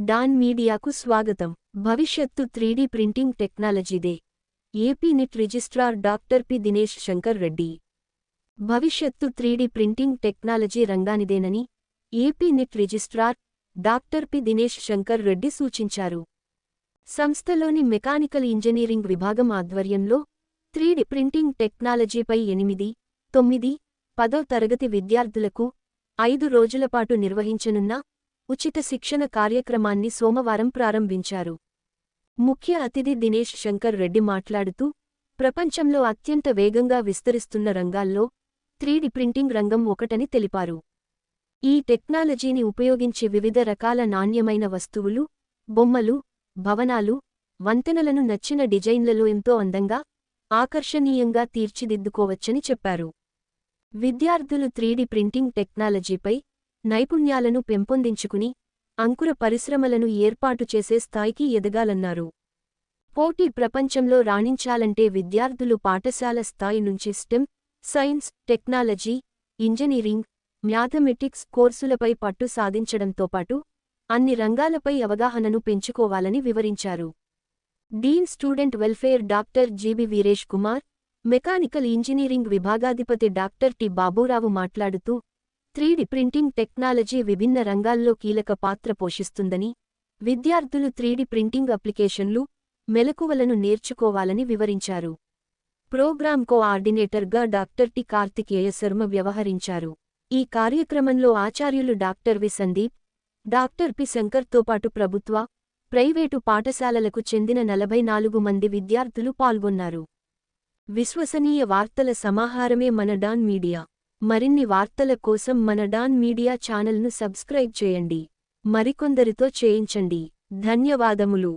Don మీడియాకు స్వాగతం. భవిష్యత్తు 3D ప్రింటింగ్ టెక్నాలజీదే. AP NIT registrar doctor P Dinesh Shankar Reddy. భవిష్యత్తు 3D ప్రింటింగ్ టెక్నాలజీ రంగానిదేనని AP NIT registrar doctor P Dinesh Shankar Reddy సూచించారు. సంస్థలోని మెకానికల్ ఇంజనీరింగ్ విభాగం ఆధ్వర్యంలో 3D ప్రింటింగ్ టెక్నాలజీపై 8, 9, 10వ తరగతి విద్యార్థులకు 5 రోజులపాటు నిర్వహించనున్న ఉచిత శిక్షణ కార్యక్రమాన్ని సోమవారం ప్రారంభించారు. ముఖ్య అతిథి దినేష్ శంకర్ రెడ్డి మాట్లాడుతూ, ప్రపంచంలో అత్యంత వేగంగా విస్తరిస్తున్న రంగాల్లో 3D ప్రింటింగ్ రంగం ఒకటని తెలిపారు. ఈ టెక్నాలజీని ఉపయోగించి వివిధ రకాల నాణ్యమైన వస్తువులు, బొమ్మలు, భవనాలు, వంతెనలను నచ్చిన డిజైన్లలో ఎంతో అందంగా, ఆకర్షణీయంగా తీర్చిదిద్దుకోవచ్చని చెప్పారు. విద్యార్థులు 3D ప్రింటింగ్ టెక్నాలజీపై నైపుణ్యాలను పెంపొందించుకుని అంకుర పరిశ్రమలను ఏర్పాటు చేసే స్థాయికి ఎదగాలన్నారు. పోటీ ప్రపంచంలో రాణించాలంటే విద్యార్థులు పాఠశాల స్థాయి నుంచి STEM, science, technology, engineering, mathematics కోర్సులపై పట్టు సాధించడంతో పాటు అన్ని రంగాలపై అవగాహనను పెంచుకోవాలని వివరించారు. Dean student welfare doctor GB Veeresh Kumar, mechanical engineering విభాగాధిపతి డాక్టర్ టి బాబూరావు మాట్లాడుతూ, 3D ప్రింటింగ్ టెక్నాలజీ విభిన్న రంగాల్లో కీలక పాత్ర పోషిస్తుందని, విద్యార్థులు 3D ప్రింటింగ్ అప్లికేషన్లు, మెలకువలను నేర్చుకోవాలని వివరించారు. ప్రోగ్రామ్ కోఆర్డినేటర్గా డాక్టర్ టి కార్తికేయ శర్మ వ్యవహరించారు. ఈ కార్యక్రమంలో ఆచార్యులు doctor V Sandeep, doctor P శంకర్తో పాటు ప్రభుత్వ, ప్రైవేటు పాఠశాలలకు చెందిన 44 మంది విద్యార్థులు పాల్గొన్నారు. విశ్వసనీయ వార్తల సమాహారమే మన డాన్ మీడియా. మరిన్ని వార్తల కోసం మన డాన్ మీడియా ఛానల్ను సబ్స్క్రైబ్ చేయండి. మరికొందరితో చేయించండి. ధన్యవాదములు.